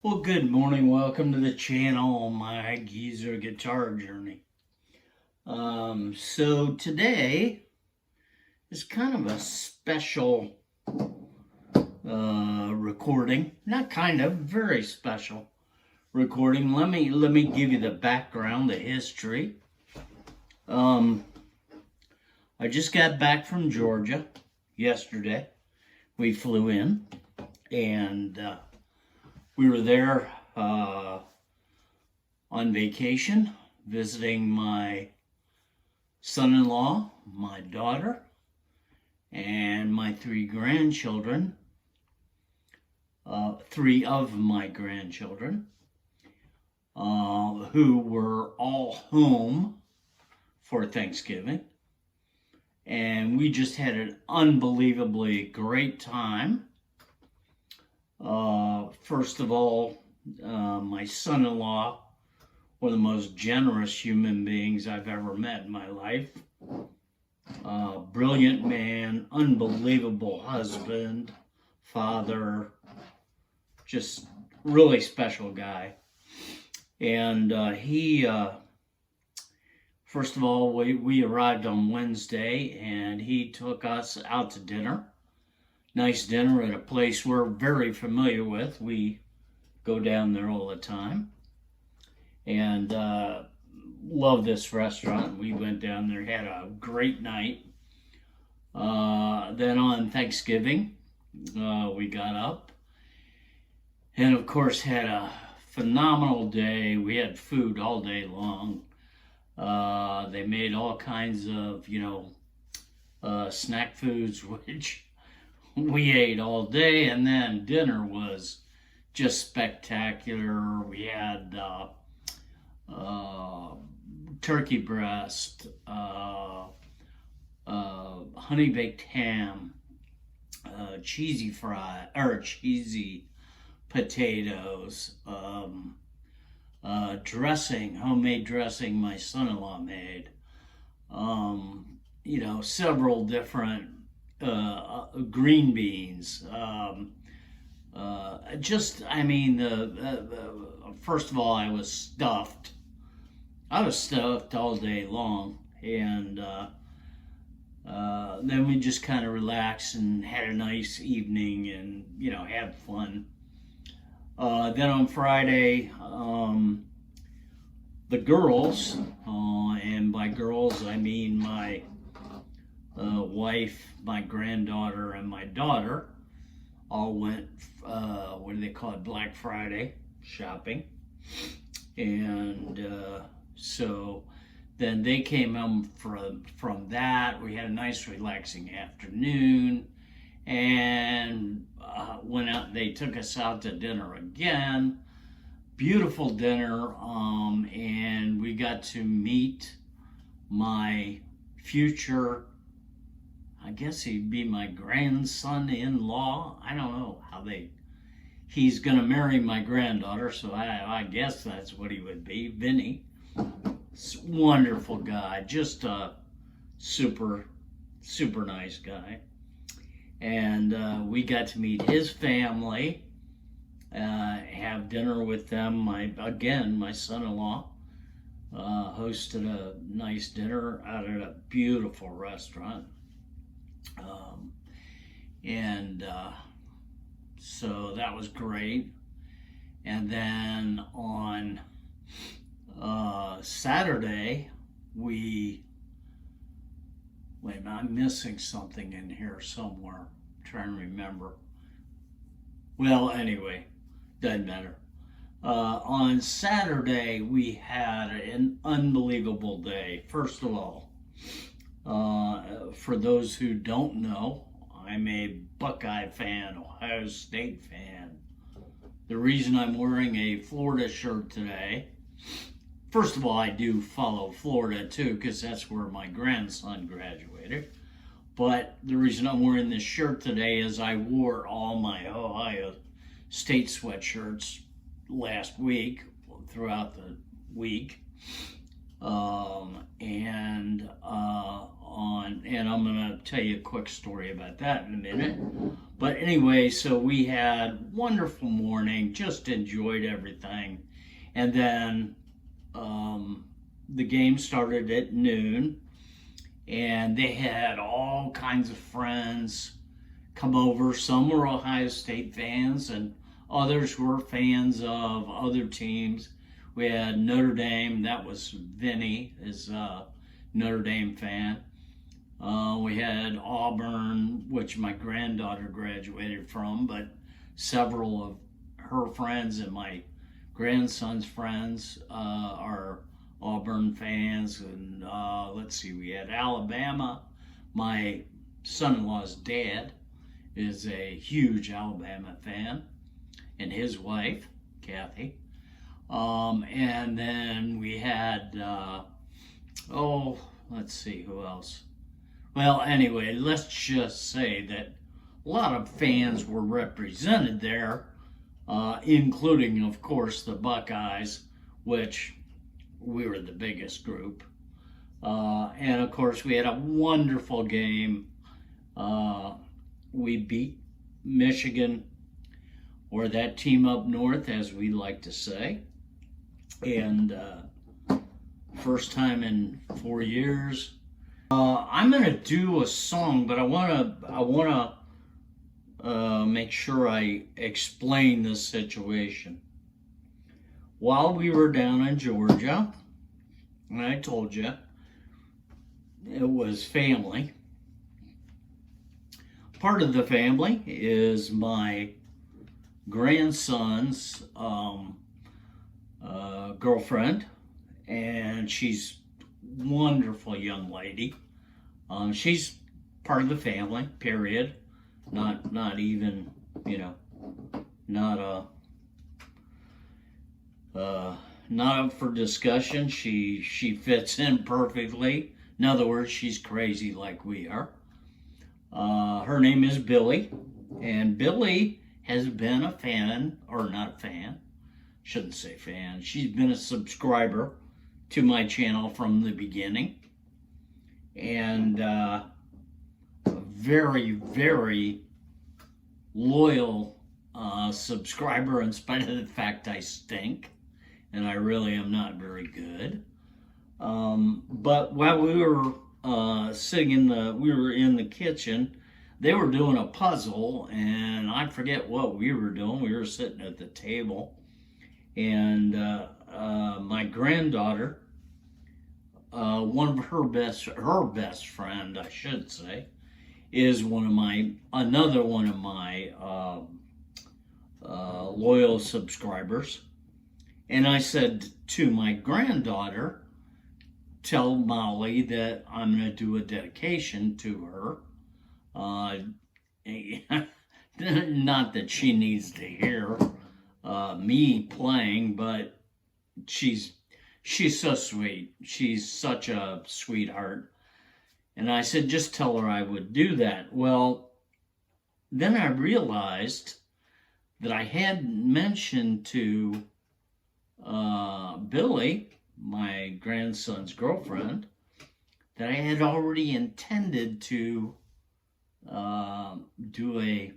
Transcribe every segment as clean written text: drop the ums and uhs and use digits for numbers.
Well, good morning. Welcome to the channel on my geezer guitar journey. So today is kind of a special recording. Not kind of, very special recording. Let me give you the background, the history. I just got back from Georgia yesterday. We flew in and we were there on vacation, visiting my son-in-law, my daughter, and my three grandchildren, three of my grandchildren, who were all home for Thanksgiving. And we just had an unbelievably great time. First of all, my son-in-law, one of the most generous human beings I've ever met in my life. Brilliant man, unbelievable husband, father, just really special guy. And first of all, we arrived on Wednesday and he took us out to dinner. Nice dinner at a place we're very familiar with. We go down there all the time. And love this restaurant. We went down there, had a great night. Then on Thanksgiving, we got up. And of course had a phenomenal day. We had food all day long. They made all kinds of, snack foods, which we ate all day, and then dinner was just spectacular. We had turkey breast, honey baked ham, cheesy potatoes, dressing, homemade dressing my son-in-law made. Several different green beans. First of all, I was stuffed. I was stuffed all day long, and then we just kind of relaxed and had a nice evening and, had fun. Then on Friday, the girls, and by girls I mean my wife, my granddaughter, and my daughter, all went, what do they call it, Black Friday shopping. And so then they came home from that. We had a nice relaxing afternoon and went out. They took us out to dinner again. Beautiful dinner, and we got to meet my future, I guess he'd be my grandson-in-law. I don't know how he's gonna marry my granddaughter, so I guess that's what he would be, Vinny. Wonderful guy, just a super, super nice guy. And we got to meet his family, have dinner with them. My son-in-law hosted a nice dinner out at a beautiful restaurant. So that was great. And then on Saturday, I'm missing something in here somewhere. I'm trying to remember. Well, anyway, doesn't matter. On Saturday, we had an unbelievable day. First of all, for those who don't know, I'm a Buckeye fan, Ohio State fan. The reason I'm wearing a Florida shirt today, first of all, I do follow Florida too, because that's where my grandson graduated. But the reason I'm wearing this shirt today is I wore all my Ohio State sweatshirts last week, throughout the week. on, and I'm gonna tell you a quick story about that in a minute. But anyway, so we had wonderful morning, just enjoyed everything, and then the game started at noon, and they had all kinds of friends come over. Some were Ohio State fans, and others were fans of other teams. We had Notre Dame. That was Vinny, is a Notre Dame fan. We had Auburn, which my granddaughter graduated from, but several of her friends and my grandson's friends are Auburn fans. And let's see, we had Alabama. My son-in-law's dad is a huge Alabama fan, and his wife, Kathy. And then we had, let's see, who else? Well, anyway, let's just say that a lot of fans were represented there, including, of course, the Buckeyes, which we were the biggest group. And, of course, we had a wonderful game. We beat Michigan, or that team up north, as we like to say. And first time in 4 years. I'm gonna do a song, but I wanna make sure I explain this situation. While we were down in Georgia, and I told you it was family. Part of the family is my grandson's girlfriend, and she's a wonderful young lady. She's part of the family, period. Not even, not up for discussion. She fits in perfectly. In other words, she's crazy like we are. Her name is Billie, and Billie has been a fan, or not a fan, shouldn't say fan. She's been a subscriber to my channel from the beginning, and a very, very loyal subscriber, in spite of the fact I stink, and I really am not very good. But while we were we were in the kitchen, they were doing a puzzle, and I forget what we were doing. We were sitting at the table, and my granddaughter, one of her best friend, I should say, is another one of my loyal subscribers. And I said to my granddaughter, tell Molly that I'm going to do a dedication to her. Not that she needs to hear me playing, but she's so sweet. She's such a sweetheart. And I said, just tell her I would do that. Well, then I realized that I had mentioned to Billie, my grandson's girlfriend, that I had already intended to do a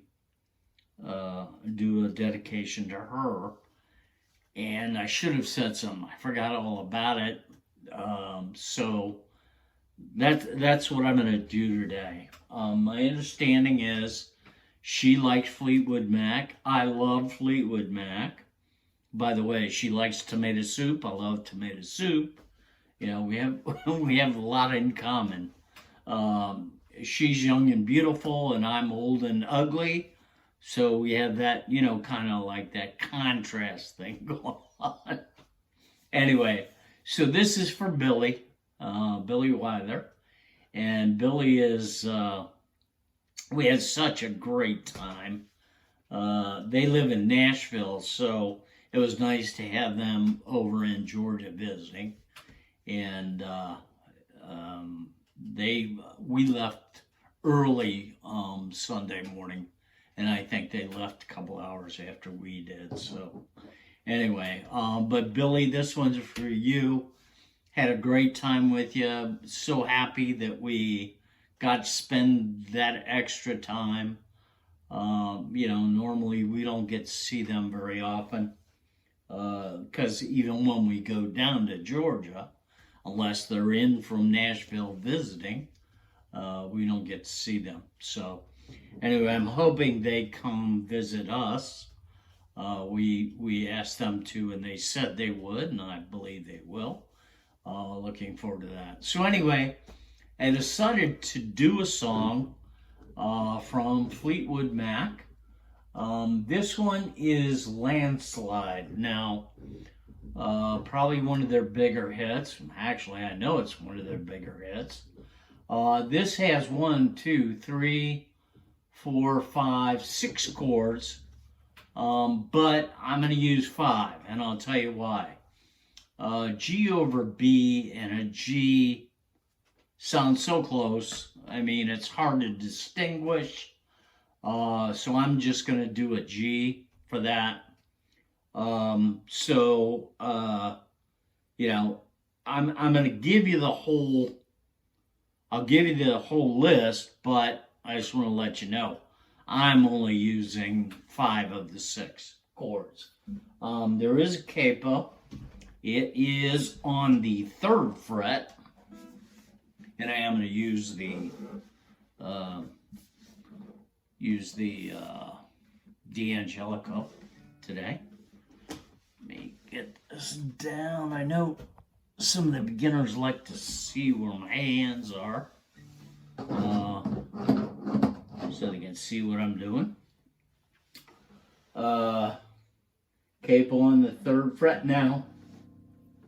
dedication to her, and I should have said something. I forgot all about it. So that's what I'm going to do today. My understanding is she likes Fleetwood Mac. I love Fleetwood Mac. By the way, she likes tomato soup. I love tomato soup. We have we have a lot in common. She's young and beautiful, and I'm old and ugly. So we have that, kind of like that contrast thing going on. Anyway, so this is for Billie, Billie Wyler. And Billie is, we had such a great time. They live in Nashville, so it was nice to have them over in Georgia visiting. And we left early Sunday morning, and I think they left a couple hours after we did. So anyway, but Billie, this one's for you. Had a great time with you. So happy that we got to spend that extra time. Normally we don't get to see them very often because even when we go down to Georgia, unless they're in from Nashville visiting, we don't get to see them. So anyway, I'm hoping they come visit us. We asked them to, and they said they would, and I believe they will. Looking forward to that. So anyway, I decided to do a song from Fleetwood Mac. This one is Landslide. Now, probably one of their bigger hits. Actually, I know it's one of their bigger hits. This has 1, 2, 3, 4, 5, 6 chords, but I'm going to use 5, and I'll tell you why. G over B and a G sound so close. I mean, it's hard to distinguish. So I'm just going to do a G for that. I'm going to give you the whole, I'll give you the whole list, but I just want to let you know, I'm only using 5 of the 6 chords. There is a capo. It is on the 3rd fret, and I am going to use the D'Angelico today. Let me get this down. I know some of the beginners like to see where my hands are, so they can see what I'm doing. Capo on the 3rd fret. Now,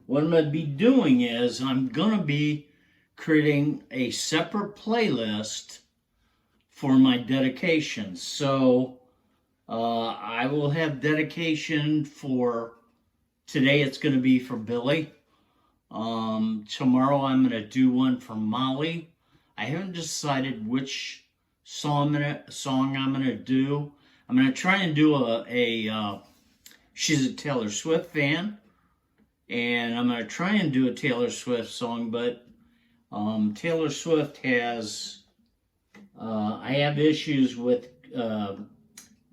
what I'm going to be doing is I'm going to be creating a separate playlist for my dedications. So I will have dedication for today. It's going to be for Billy. Tomorrow I'm going to do one for Molly. I haven't decided which song I'm going to do. I'm going to try and do she's a Taylor Swift fan. And I'm going to try and do a Taylor Swift song, but Taylor Swift has, I have issues with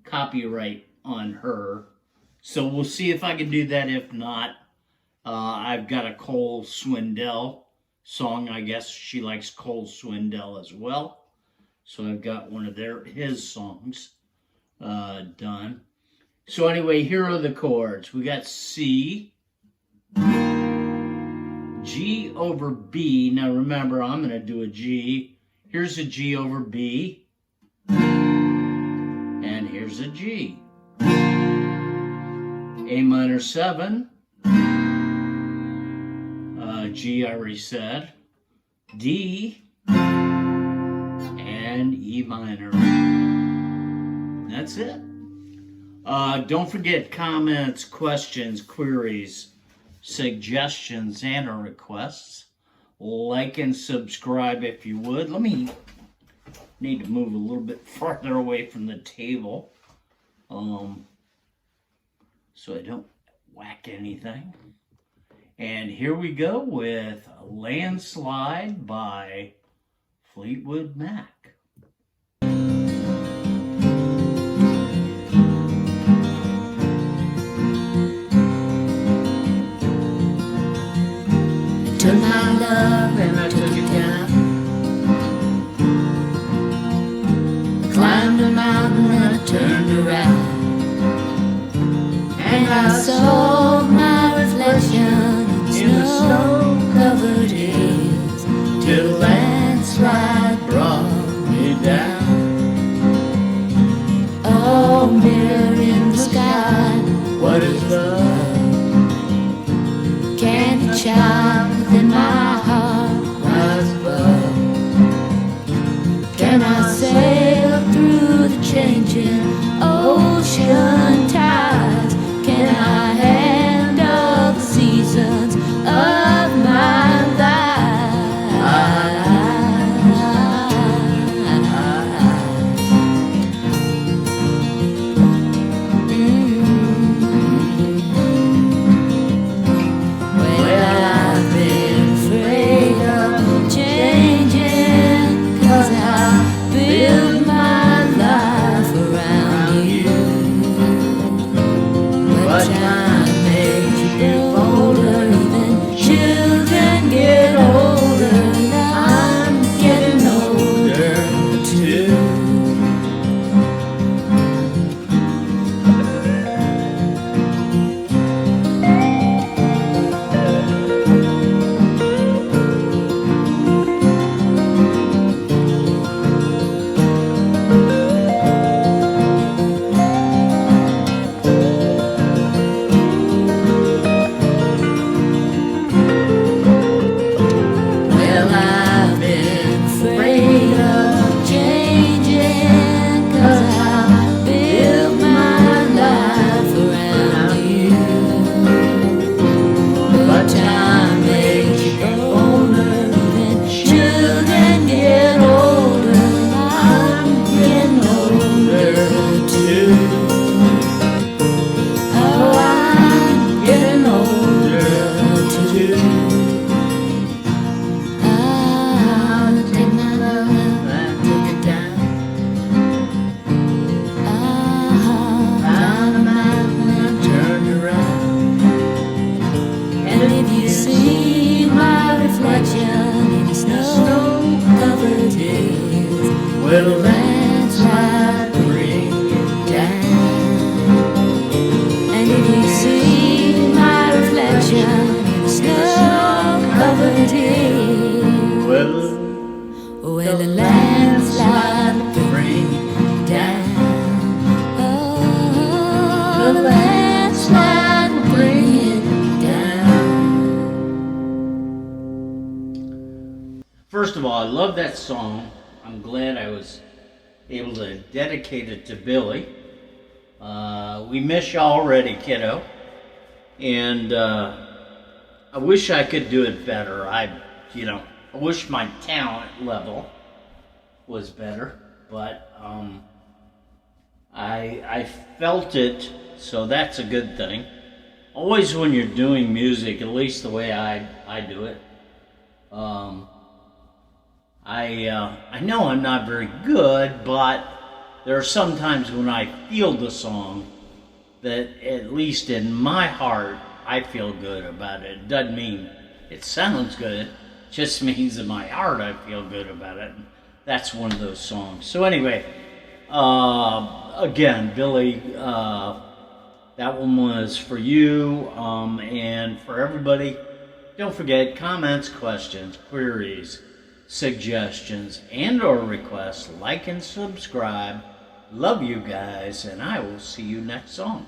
copyright on her. So we'll see if I can do that. If not, I've got a Cole Swindell song. I guess she likes Cole Swindell as well. So I've got one of his songs done. So anyway, here are the chords. We got C, G over B. Now remember, I'm going to do a G. Here's a G over B. And here's a G. A minor 7. G I already said. D. And E minor. That's it. Don't forget comments, questions, queries, suggestions, and requests. Like and subscribe if you would. Let me need to move a little bit farther away from the table so I don't whack anything. And here we go with Landslide by Fleetwood Mac. Took my love and I took it down. I climbed a mountain and I turned around, and I saw my reflection in the snow-covered hills, till the landslide brought me down. Oh, mirror in the sky, what is love? Can the child within my heart rise above? Can I sail through the changing ocean tides? Can I handle the seasons of my life? Well, I've been First of all, I love that song. I'm glad I was able to dedicate it to Billy. We miss you already, kiddo. And I wish I could do it better. I wish my talent level was better, but I felt it, so that's a good thing. Always when you're doing music, at least the way I do it, I know I'm not very good, but there are some times when I feel the song that, at least in my heart, I feel good about it. It doesn't mean it sounds good, it just means in my heart I feel good about it. That's one of those songs. So anyway, again, Billy, that one was for you, and for everybody. Don't forget, comments, questions, queries, suggestions, and or requests, like and subscribe. Love you guys, and I will see you next song.